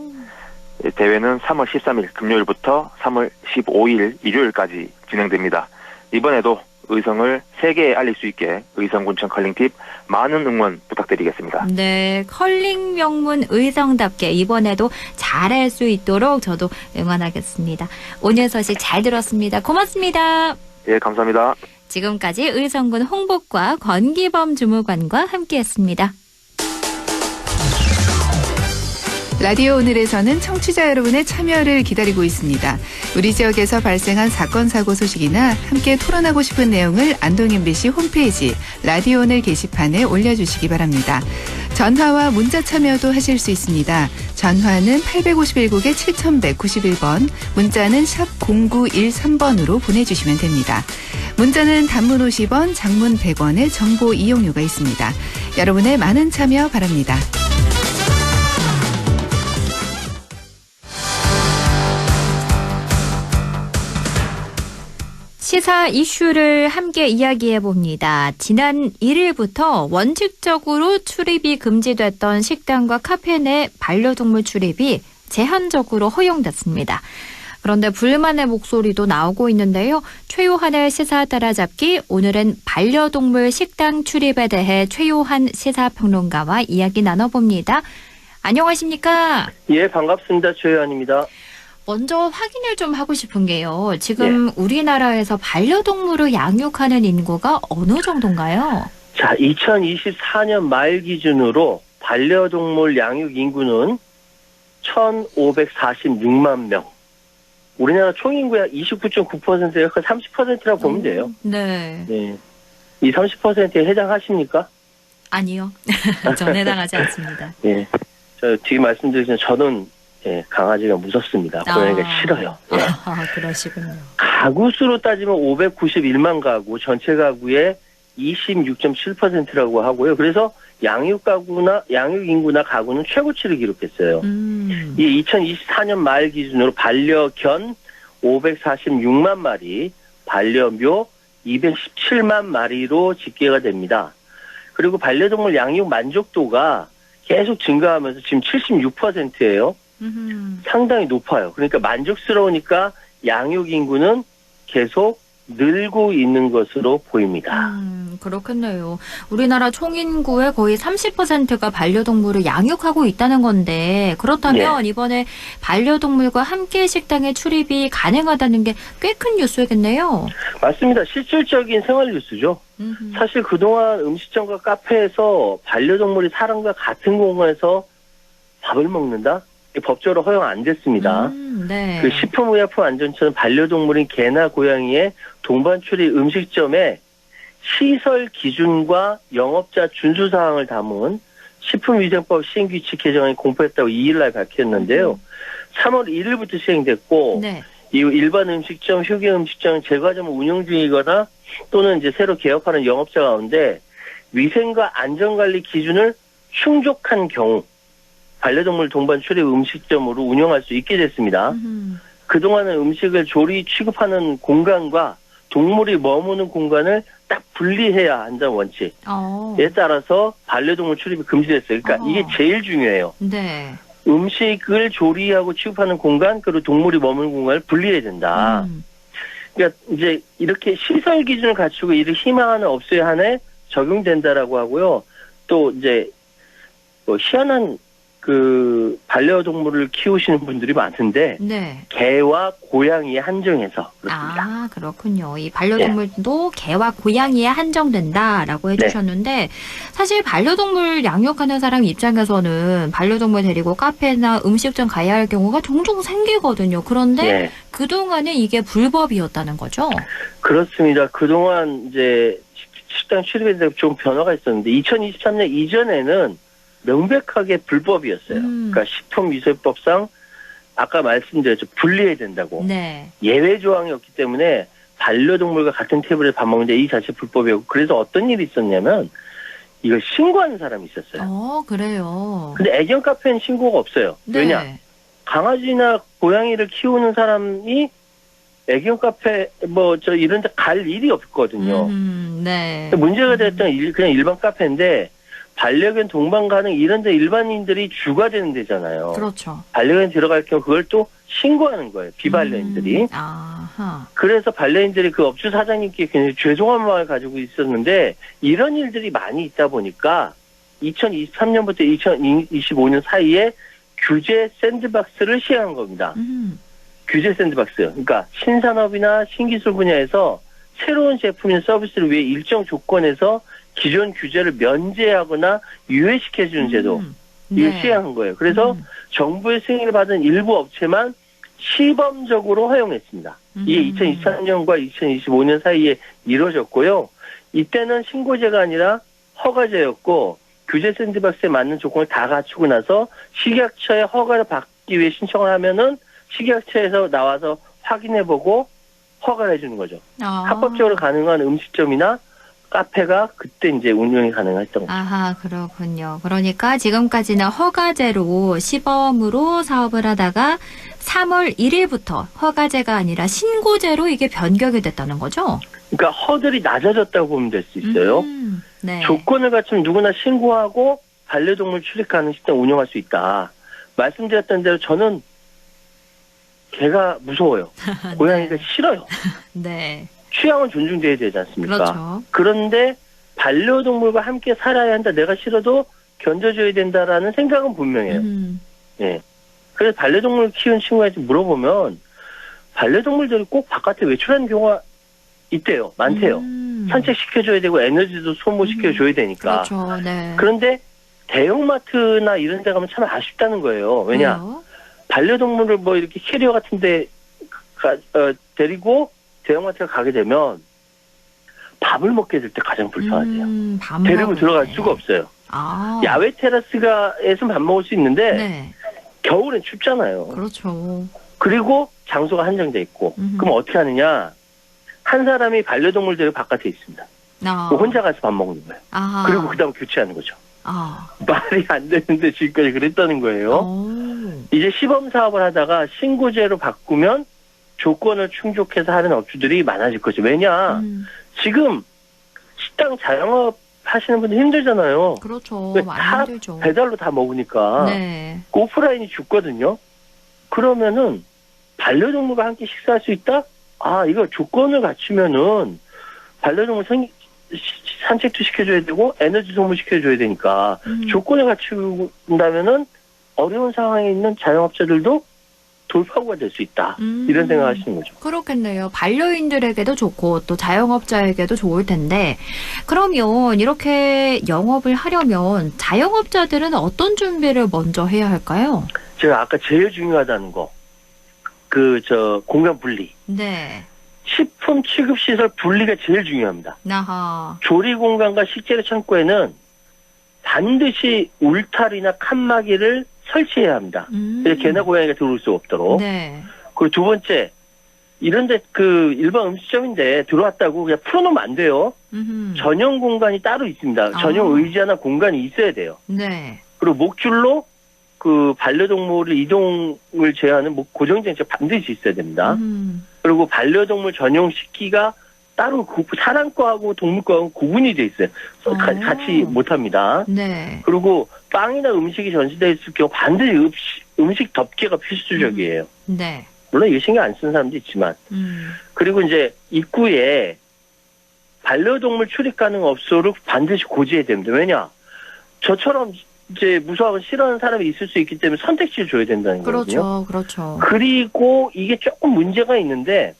Speaker 17: 대회는 3월 13일 금요일부터 3월 15일 일요일까지 진행됩니다. 이번에도 의성을 세계에 알릴 수 있게 의성군청 컬링팀 많은 응원 부탁드리겠습니다.
Speaker 1: 네, 컬링 명문 의성답게 이번에도 잘할 수 있도록 저도 응원하겠습니다. 오늘 소식 잘 들었습니다. 고맙습니다.
Speaker 17: 예, 감사합니다.
Speaker 1: 지금까지 의성군 홍보과 권기범 주무관과 함께했습니다.
Speaker 18: 라디오 오늘에서는 청취자 여러분의 참여를 기다리고 있습니다. 우리 지역에서 발생한 사건 사고 소식이나 함께 토론하고 싶은 내용을 안동 MBC 홈페이지 라디오 오늘 게시판에 올려주시기 바랍니다. 전화와 문자 참여도 하실 수 있습니다. 전화는 851국에 7191번, 문자는 샵 0913번으로 보내주시면 됩니다. 문자는 단문 50원, 장문 100원의 정보 이용료가 있습니다. 여러분의 많은 참여 바랍니다.
Speaker 1: 시사 이슈를 함께 이야기해 봅니다. 지난 1일부터 원칙적으로 출입이 금지됐던 식당과 카페 내 반려동물 출입이 제한적으로 허용됐습니다. 그런데 불만의 목소리도 나오고 있는데요. 최요한의 시사 따라잡기, 오늘은 반려동물 식당 출입에 대해 최요한 시사평론가와 이야기 나눠봅니다. 안녕하십니까?
Speaker 19: 예, 반갑습니다. 최요한입니다.
Speaker 1: 먼저 확인을 좀 하고 싶은 게요. 지금 우리나라에서 반려동물을 양육하는 인구가 어느 정도인가요?
Speaker 19: 자, 2024년 말 기준으로 반려동물 양육 인구는 1,546만 명. 우리나라 총인구의 29.9%예요. 그 30%라고 보면 돼요.
Speaker 1: 네.
Speaker 19: 네. 이 30%에 해당하십니까?
Speaker 1: 아니요. 전 해당하지 않습니다.
Speaker 19: 예. 저 뒤에 말씀드리지만 저는 강아지가 무섭습니다. 고양이가 싫어요. 예.
Speaker 1: 그러시군요.
Speaker 19: 가구 수로 따지면 591만 가구, 전체 가구의 26.7%라고 하고요. 그래서 양육 인구나 가구는 최고치를 기록했어요. 이 2024년 말 기준으로 반려견 546만 마리, 반려묘 217만 마리로 집계가 됩니다. 그리고 반려동물 양육 만족도가 계속 증가하면서 지금 76%예요. 상당히 높아요. 그러니까 만족스러우니까 양육 인구는 계속 늘고 있는 것으로 보입니다.
Speaker 1: 그렇겠네요. 우리나라 총인구의 거의 30%가 반려동물을 양육하고 있다는 건데 그렇다면 이번에 반려동물과 함께 식당에 출입이 가능하다는 게 꽤 큰 뉴스겠네요.
Speaker 19: 맞습니다. 실질적인 생활 뉴스죠. 사실 그동안 음식점과 카페에서 반려동물이 사람과 같은 공간에서 밥을 먹는다? 법적으로 허용 안 됐습니다.
Speaker 1: 네.
Speaker 19: 그 식품의약품안전처는 반려동물인 개나 고양이의 동반 출입 음식점에 시설 기준과 영업자 준수 사항을 담은 식품위생법 시행규칙 개정안이 공포했다고 2일날 밝혔는데요. 3월 1일부터 시행됐고
Speaker 1: 네.
Speaker 19: 이후 일반 음식점, 휴게 음식점, 제과점을 운영 중이거나 또는 이제 새로 개업하는 영업자 가운데 위생과 안전관리 기준을 충족한 경우 반려동물 동반 출입 음식점으로 운영할 수 있게 됐습니다. 그동안은 음식을 조리 취급하는 공간과 동물이 머무는 공간을 딱 분리해야 한다는 원칙에 따라서 반려동물 출입이 금지됐어요. 그러니까 이게 제일 중요해요.
Speaker 1: 네.
Speaker 19: 음식을 조리하고 취급하는 공간 그리고 동물이 머무는 공간을 분리해야 된다. 그러니까 이제 이렇게 시설 기준을 갖추고 이를 희망하는 업소에 한해 적용된다라고 하고요. 또 이제 뭐 희한한 그 반려동물을 키우시는 분들이 많은데
Speaker 1: 네.
Speaker 19: 개와 고양이에 한정해서 그렇습니다.
Speaker 1: 아, 그렇군요. 이 반려동물도 개와 고양이에 한정된다라고 해주셨는데 사실 반려동물 양육하는 사람 입장에서는 반려동물 데리고 카페나 음식점 가야 할 경우가 종종 생기거든요. 그런데 그동안은 이게 불법이었다는 거죠?
Speaker 19: 그렇습니다. 그동안 이제 식당 출입에 대해서 좀 변화가 있었는데 2023년 이전에는 명백하게 불법이었어요. 그러니까 식품위생법상 아까 말씀드렸죠. 분리해야 된다고.
Speaker 1: 네.
Speaker 19: 예외 조항이 없기 때문에 반려동물과 같은 테이블에 밥 먹는데 이 자체 불법이었고 그래서 어떤 일이 있었냐면 이걸 신고하는 사람이 있었어요.
Speaker 1: 그래요.
Speaker 19: 근데 애견 카페는 신고가 없어요.
Speaker 1: 네.
Speaker 19: 왜냐? 강아지나 고양이를 키우는 사람이 애견 카페 이런 데 갈 일이 없거든요.
Speaker 1: 네.
Speaker 19: 문제가 됐던 그냥 일반 카페인데 반려견 동반 가능 이런 데 일반인들이 주가 되는 데잖아요.
Speaker 1: 그렇죠.
Speaker 19: 반려견 들어갈 경우 그걸 또 신고하는 거예요. 비반려인들이. 그래서 반려인들이 그 업주 사장님께 굉장히 죄송한 마음을 가지고 있었는데 이런 일들이 많이 있다 보니까 2023년부터 2025년 사이에 규제 샌드박스를 시행한 겁니다. 규제 샌드박스. 그러니까 신산업이나 신기술 분야에서 새로운 제품이나 서비스를 위해 일정 조건에서 기존 규제를 면제하거나 유예시켜주는 제도 이걸 시행한 거예요. 그래서 정부의 승인을 받은 일부 업체만 시범적으로 허용했습니다. 이게 2023년과 2025년 사이에 이루어졌고요. 이때는 신고제가 아니라 허가제였고 규제 샌드박스에 맞는 조건을 다 갖추고 나서 식약처에 허가를 받기 위해 신청을 하면은 식약처에서 나와서 확인해보고 허가를 해주는 거죠. 합법적으로 가능한 음식점이나 카페가 그때 이제 운영이 가능했던 거죠.
Speaker 1: 아하, 그렇군요. 그러니까 지금까지는 허가제로 시범으로 사업을 하다가 3월 1일부터 허가제가 아니라 신고제로 이게 변경이 됐다는 거죠?
Speaker 19: 그러니까 허들이 낮아졌다고 보면 될 수 있어요.
Speaker 1: 네.
Speaker 19: 조건을 갖추면 누구나 신고하고 반려동물 출입 가능 식당 운영할 수 있다. 말씀드렸던 대로 저는 개가 무서워요. 고양이가 싫어요.
Speaker 1: 네.
Speaker 19: 취향은 존중돼야 되지 않습니까?
Speaker 1: 그렇죠.
Speaker 19: 그런데 반려동물과 함께 살아야 한다. 내가 싫어도 견뎌줘야 된다라는 생각은 분명해요. 예. 그래서 반려동물 키우는 친구한테 물어보면 반려동물들이 꼭 바깥에 외출하는 경우가 있대요. 많대요. 산책시켜줘야 되고 에너지도 소모시켜줘야 되니까.
Speaker 1: 그렇죠. 네.
Speaker 19: 그런데 대형마트나 이런 데 가면 참 아쉽다는 거예요. 왜냐? 반려동물을 뭐 이렇게 캐리어 같은 데 데리고 대형마트에 가게 되면 밥을 먹게 될 때 가장 불편하대요. 데리고 들어갈 수가 없어요. 야외 테라스가에서 밥 먹을 수 있는데 겨울엔 춥잖아요.
Speaker 1: 그렇죠.
Speaker 19: 그리고 장소가 한정돼 있고 그럼 어떻게 하느냐? 한 사람이 반려동물 데리고 바깥에 있습니다. 혼자 가서 밥 먹는 거예요. 그리고 그다음 교체하는 거죠. 말이 안 되는데 지금까지 그랬다는 거예요. 이제 시범 사업을 하다가 신고제로 바꾸면 조건을 충족해서 하는 업주들이 많아질 거죠. 왜냐? 지금 식당 자영업 하시는 분들 힘들잖아요.
Speaker 1: 그렇죠.
Speaker 19: 다
Speaker 1: 힘들죠.
Speaker 19: 배달로 다 먹으니까 그 오프라인이 죽거든요. 그러면은 반려동물과 함께 식사할 수 있다? 이거 조건을 갖추면은 반려동물 산책도 시켜줘야 되고 에너지 소모시켜줘야 되니까 조건을 갖춘다면은 어려운 상황에 있는 자영업자들도 돌파구가 될 수 있다. 이런 생각하시는 거죠.
Speaker 1: 그렇겠네요. 반려인들에게도 좋고 또 자영업자에게도 좋을 텐데 그러면 이렇게 영업을 하려면 자영업자들은 어떤 준비를 먼저 해야 할까요?
Speaker 19: 제가 아까 제일 중요하다는 거. 공간 분리.
Speaker 1: 네.
Speaker 19: 식품 취급 시설 분리가 제일 중요합니다.
Speaker 1: 아하.
Speaker 19: 조리 공간과 식재료 창고에는 반드시 울타리나 칸막이를 설치해야 합니다. 그래서 개나 고양이가 들어올 수 없도록.
Speaker 1: 네.
Speaker 19: 그리고 두 번째, 이런데 일반 음식점인데 들어왔다고 그냥 풀어놓으면 안 돼요. 전용 공간이 따로 있습니다. 전용 의자나 공간이 있어야 돼요.
Speaker 1: 네.
Speaker 19: 그리고 목줄로 반려동물을 이동을 제한하는 고정장치가 반드시 있어야 됩니다. 그리고 반려동물 전용 식기가 따로 사람과하고 동물과하고 구분이 돼 있어요. 같이 못합니다.
Speaker 1: 네.
Speaker 19: 그리고 빵이나 음식이 전시되어 있을 경우 반드시 음식 덮개가 필수적이에요.
Speaker 1: 네.
Speaker 19: 물론 이거 신경 안 쓰는 사람도 있지만. 그리고 이제 입구에 반려동물 출입 가능 업소를 반드시 고지해야 됩니다. 왜냐? 저처럼 이제 무서워하고 싫어하는 사람이 있을 수 있기 때문에 선택지를 줘야 된다는 거거든요.
Speaker 1: 그렇죠.
Speaker 19: 그리고 이게 조금 문제가 있는데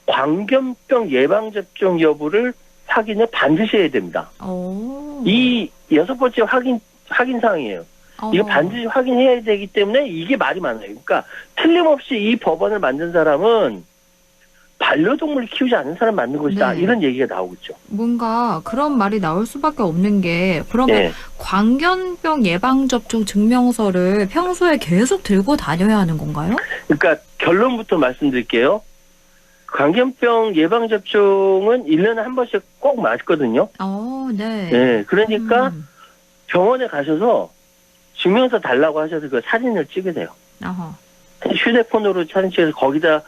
Speaker 19: 광견병 예방접종 여부를 확인을 반드시 해야 됩니다. 이 6번째 확인 사항이에요. 이거 반드시 확인해야 되기 때문에 이게 말이 많아요. 그러니까 틀림없이 이 법안을 만든 사람은 반려동물을 키우지 않는 사람 만든 것이다.
Speaker 1: 네.
Speaker 19: 이런 얘기가 나오고 있죠.
Speaker 1: 뭔가 그런 말이 나올 수밖에 없는 게 그러면
Speaker 19: 네.
Speaker 1: 광견병 예방접종 증명서를 평소에 계속 들고 다녀야 하는 건가요?
Speaker 19: 그러니까 결론부터 말씀드릴게요. 광견병 예방접종은 1년에 한 번씩 꼭 맞거든요.
Speaker 1: 네.
Speaker 19: 네. 그러니까 병원에 가셔서 증명서 달라고 하셔서 그 사진을 찍으세요.
Speaker 1: 어허.
Speaker 19: 휴대폰으로 사진 찍어서 거기다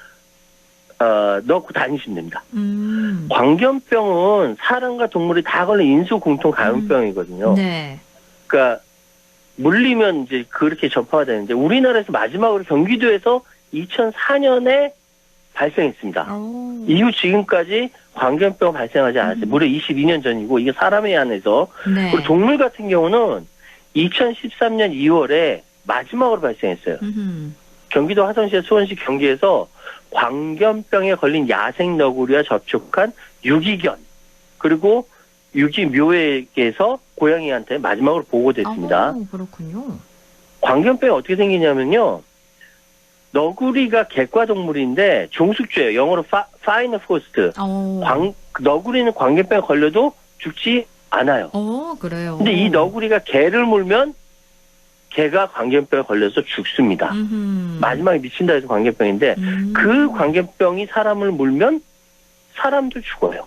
Speaker 19: 넣고 다니시면 됩니다. 광견병은 사람과 동물이 다 걸린 인수 공통 감염병이거든요.
Speaker 1: 네.
Speaker 19: 그러니까 물리면 이제 그렇게 전파가 되는데 우리나라에서 마지막으로 경기도에서 2004년에 발생했습니다. 이후 지금까지 광견병 발생하지 않았어요. 무려 22년 전이고 이게 사람에 한해서.
Speaker 1: 네.
Speaker 19: 그리고 동물 같은 경우는 2013년 2월에 마지막으로 발생했어요. 경기도 화성시와 수원시 경기에서 광견병에 걸린 야생 너구리와 접촉한 유기견 그리고 유기묘에게서 고양이한테 마지막으로 보고됐습니다.
Speaker 1: 그렇군요.
Speaker 19: 광견병이 어떻게 생기냐면요. 너구리가 객과동물인데 종숙주예요. 영어로 파이너 포스트. 너구리는 광견병에 걸려도 죽지 않아요.
Speaker 1: 그래요.
Speaker 19: 근데 이 너구리가 개를 물면 개가 광견병에 걸려서 죽습니다. 마지막에 미친다 해서 광견병인데 그 광견병이 사람을 물면 사람도 죽어요.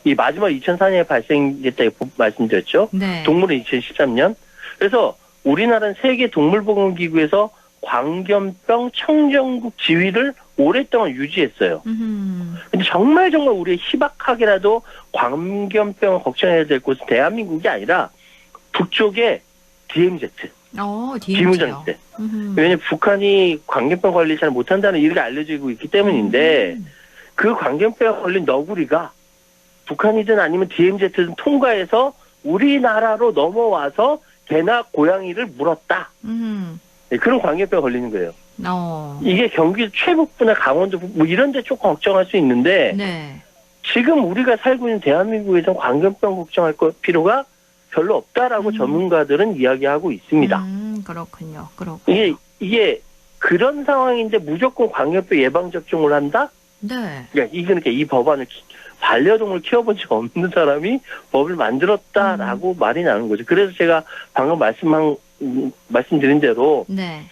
Speaker 19: 이 마지막 2004년에 발생했다고 말씀드렸죠.
Speaker 1: 네.
Speaker 19: 동물은 2013년. 그래서 우리나라는 세계동물보건기구에서 광견병 청정국 지위를 오랫동안 유지했어요. 근데 정말 우리 희박하게라도 광견병을 걱정해야 될 곳은 대한민국이 아니라 북쪽의 DMZ. 비무장지대. 왜냐면 북한이 광견병 관리 잘 못한다는 일이 알려지고 있기 때문인데 그 광견병에 걸린 너구리가 북한이든 아니면 DMZ든 통과해서 우리나라로 넘어와서 개나 고양이를 물었다. 네, 그런 광견병에 걸리는 거예요. 이게 경기도 최북부나 강원도 북부 이런 데 조금 걱정할 수 있는데
Speaker 1: 네.
Speaker 19: 지금 우리가 살고 있는 대한민국에서는 광견병 걱정할 필요가 별로 없다라고 전문가들은 이야기하고 있습니다.
Speaker 1: 그렇군요.
Speaker 19: 이게 그런 상황인데 무조건 광견병 예방접종을 한다?
Speaker 1: 네.
Speaker 19: 그러니까 이 법안을 반려동물 키워본 적 없는 사람이 법을 만들었다라고 말이 나는 거죠. 그래서 제가 방금 말씀드린 대로
Speaker 1: 네.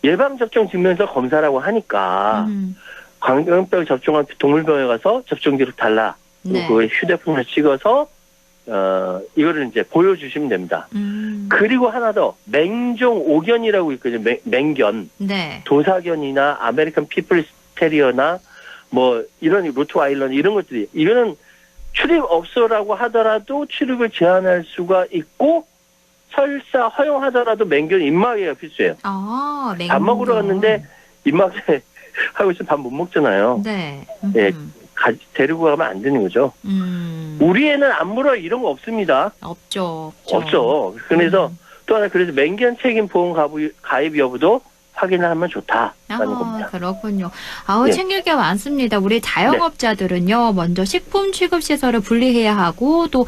Speaker 19: 예방접종 증명서 검사라고 하니까 광견병 접종한 동물병원에 가서 접종 기록 달라.
Speaker 1: 네.
Speaker 19: 그 휴대폰을 찍어서 이거를 이제 보여주시면 됩니다. 그리고 하나 더 맹종 오견이라고 있거든요. 맹견.
Speaker 1: 네.
Speaker 19: 도사견이나 아메리칸 피플 테리어나 뭐 이런 로트와일런 이런 것들이 이거는 출입업소라고 하더라도 출입을 제한할 수가 있고 설사 허용하더라도 맹견 입마개가 필수예요. 밥 먹으러 갔는데 입마개 하고 있으면 밥 못 먹잖아요.
Speaker 1: 네.
Speaker 19: 예, 데리고 가면 안 되는 거죠. 우리 애는 안 물어요. 이런 거 없습니다.
Speaker 1: 없죠.
Speaker 19: 없죠. 그래서 또 하나 그래서 맹견 책임 보험 가입 여부도 확인을 하면 좋다라는 겁니다.
Speaker 1: 그렇군요. 아우,
Speaker 19: 네.
Speaker 1: 챙길 게 많습니다. 우리 자영업자들은요, 먼저 식품 취급시설을 분리해야 하고, 또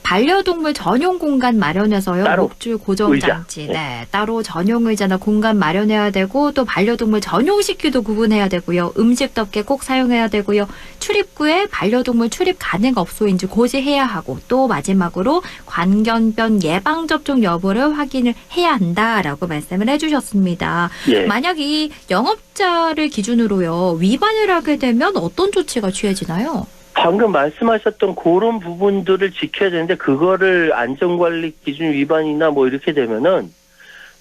Speaker 1: 반려동물 전용 공간 마련해서요.
Speaker 19: 따로
Speaker 1: 목줄 고정장치.
Speaker 19: 의자.
Speaker 1: 네. 따로 전용 의자나 공간 마련해야 되고, 또 반려동물 전용 식기도 구분해야 되고요. 음식덮개 꼭 사용해야 되고요. 출입구에 반려동물 출입 가능 업소인지 고지해야 하고, 또 마지막으로 광견병 예방접종 여부를 확인을 해야 한다라고 말씀을 해주셨습니다.
Speaker 19: 예.
Speaker 1: 만약 이 영업자를 기준으로요, 위반을 하게 되면 어떤 조치가 취해지나요?
Speaker 19: 방금 말씀하셨던 그런 부분들을 지켜야 되는데 그거를 안전관리 기준 위반이나 뭐 이렇게 되면은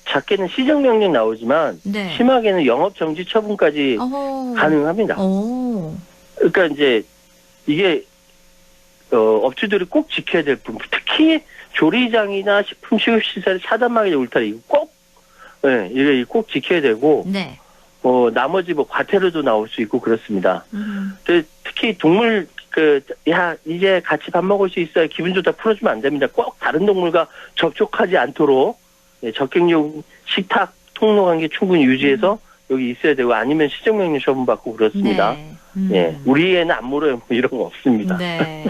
Speaker 19: 작게는 시정명령 나오지만
Speaker 1: 네.
Speaker 19: 심하게는 영업정지 처분까지 가능합니다. 그러니까 이제 이게 업주들이 꼭 지켜야 될 부분, 특히 조리장이나 식품 취급시설의 차단막이 울타리 이거 꼭 이게 꼭 지켜야 되고
Speaker 1: 네.
Speaker 19: 나머지 뭐 과태료도 나올 수 있고 그렇습니다. 특히 동물 이제 같이 밥 먹을 수 있어야 기분 좋다 풀어주면 안 됩니다. 꼭 다른 동물과 접촉하지 않도록 적격용 식탁 통로 관계 충분히 유지해서 여기 있어야 되고 아니면 시정명령 처분받고 그렇습니다. 예, 우리 애는 안 물어요. 뭐 이런 거 없습니다.
Speaker 1: 네.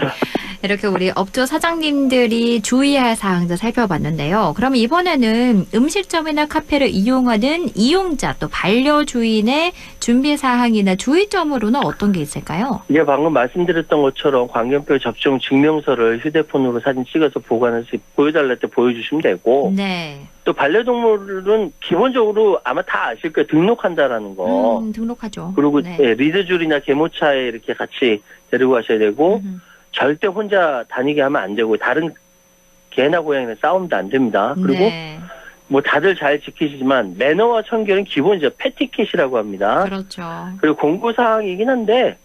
Speaker 1: 이렇게 우리 업주 사장님들이 주의할 사항들 살펴봤는데요. 그럼 이번에는 음식점이나 카페를 이용하는 이용자 또 반려주인의 준비 사항이나 주의점으로는 어떤 게 있을까요?
Speaker 19: 예, 방금 말씀드렸던 것처럼 광견병 접종 증명서를 휴대폰으로 사진 찍어서 보관해서 보여달랄 때 보여주시면 되고
Speaker 1: 네.
Speaker 19: 또 반려동물은 기본적으로 아마 다 아실 거예요. 등록한다라는 거.
Speaker 1: 등록하죠.
Speaker 19: 그리고
Speaker 1: 네.
Speaker 19: 리드줄이나 개모차에 이렇게 같이 데리고 가셔야 되고 절대 혼자 다니게 하면 안 되고 다른 개나 고양이는 싸움도 안 됩니다. 그리고
Speaker 1: 네.
Speaker 19: 뭐 다들 잘 지키시지만 매너와 청결은 기본이죠. 패티켓이라고 합니다.
Speaker 1: 그렇죠.
Speaker 19: 그리고 공고사항이긴 한데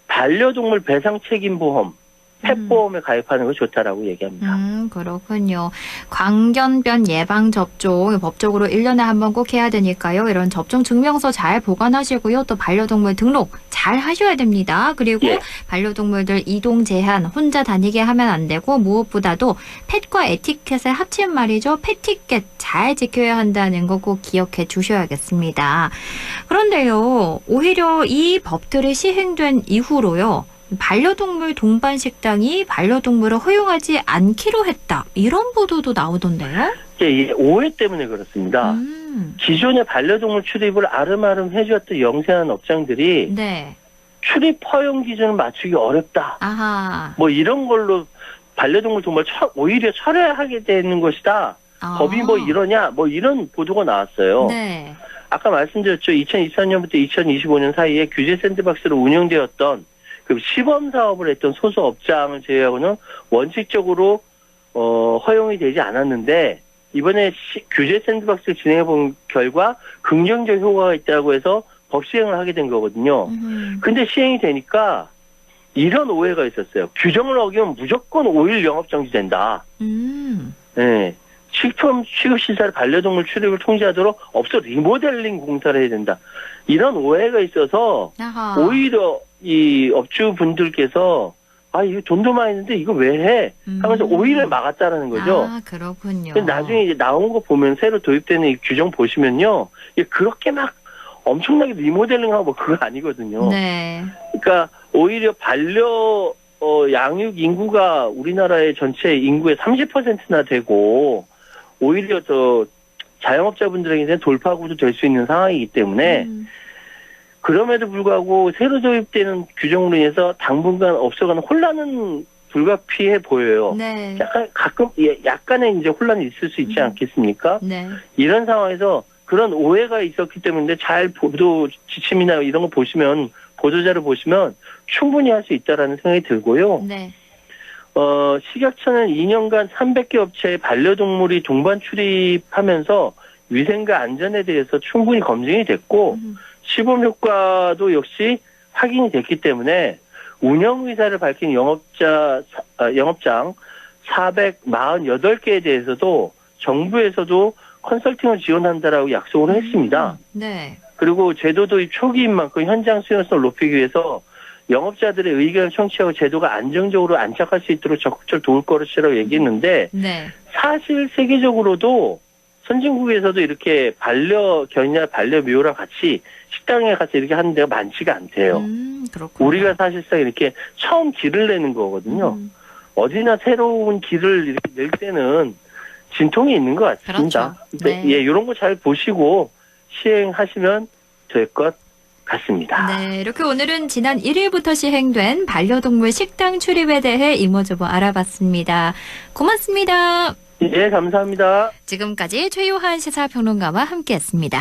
Speaker 19: 반려동물 배상책임보험 펫보험에 가입하는 거 좋다라고 얘기합니다.
Speaker 1: 그렇군요. 광견병 예방접종 법적으로 1년에 한 번 꼭 해야 되니까요. 이런 접종 증명서 잘 보관하시고요. 또 반려동물 등록 잘 하셔야 됩니다. 그리고 반려동물들 이동 제한 혼자 다니게 하면 안 되고 무엇보다도 펫과 에티켓을 합친 말이죠. 패티켓 잘 지켜야 한다는 거 꼭 기억해 주셔야겠습니다. 그런데요. 오히려 이 법들이 시행된 이후로요. 반려동물 동반 식당이 반려동물을 허용하지 않기로 했다. 이런 보도도 나오던데요?
Speaker 19: 예, 오해 때문에 그렇습니다. 기존의 반려동물 출입을 아름아름 해주었던 영세한 업장들이
Speaker 1: 네.
Speaker 19: 출입 허용 기준을 맞추기 어렵다.
Speaker 1: 아하.
Speaker 19: 뭐 이런 걸로 반려동물 정말 오히려 철회하게 되는 것이다. 법이 뭐 이러냐? 뭐 이런 보도가 나왔어요.
Speaker 1: 네.
Speaker 19: 아까 말씀드렸죠. 2024년부터 2025년 사이에 규제 샌드박스로 운영되었던 그 시범 사업을 했던 소수업장을 제외하고는 원칙적으로 허용이 되지 않았는데 이번에 규제 샌드박스를 진행해 본 결과 긍정적 효과가 있다고 해서 법 시행을 하게 된 거거든요. 근데 시행이 되니까 이런 오해가 있었어요. 규정을 어기면 무조건 5일 영업 정지된다. 네. 식품 취급시설 반려동물 출입을 통제하도록 업소 리모델링 공사를 해야 된다. 이런 오해가 있어서 오히려 이 업주분들께서 이거 돈도 많이 있는데 이거 왜 해? 하면서 오히려 막았다라는 거죠.
Speaker 1: 그렇군요.
Speaker 19: 나중에 이제 나온 거 보면 새로 도입되는 이 규정 보시면요. 이게 그렇게 막 엄청나게 리모델링하고 뭐 그거 아니거든요.
Speaker 1: 네.
Speaker 19: 그러니까 오히려 양육 인구가 우리나라의 전체 인구의 30%나 되고 오히려 자영업자분들에게는 돌파구도 될 수 있는 상황이기 때문에 그럼에도 불구하고 새로 도입되는 규정으로 인해서 당분간 업소가는 혼란은 불가피해 보여요.
Speaker 1: 네.
Speaker 19: 약간의 이제 혼란이 있을 수 있지 않겠습니까?
Speaker 1: 네.
Speaker 19: 이런 상황에서 그런 오해가 있었기 때문에 잘 보도 지침이나 이런 거 보시면 보도자료 보시면 충분히 할 수 있다라는 생각이 들고요.
Speaker 1: 네.
Speaker 19: 식약처는 2년간 300개 업체의 반려동물이 동반 출입하면서 위생과 안전에 대해서 충분히 검증이 됐고 시범 효과도 역시 확인이 됐기 때문에 운영 의사를 밝힌 영업장 448개에 대해서도 정부에서도 컨설팅을 지원한다라고 약속을 했습니다.
Speaker 1: 네.
Speaker 19: 그리고 제도 도입 초기인 만큼 현장 수용성을 높이기 위해서 영업자들의 의견을 청취하고 제도가 안정적으로 안착할 수 있도록 적극적으로 도울 것이라고 얘기했는데
Speaker 1: 네.
Speaker 19: 사실 세계적으로도 선진국에서도 이렇게 반려견이나 반려묘랑 같이 식당에 가서 이렇게 하는 데가 많지가 않대요. 우리가 사실상 이렇게 처음 길을 내는 거거든요. 어디나 새로운 길을 이렇게 낼 때는 진통이 있는 것 같습니다.
Speaker 1: 그렇죠.
Speaker 19: 네. 예, 이런 거 잘 보시고 시행하시면 될 것 같습니다.
Speaker 1: 네, 이렇게 오늘은 지난 1일부터 시행된 반려동물 식당 출입에 대해 이모저모 알아봤습니다. 고맙습니다.
Speaker 19: 예, 감사합니다.
Speaker 1: 지금까지 최요한 시사평론가와 함께했습니다.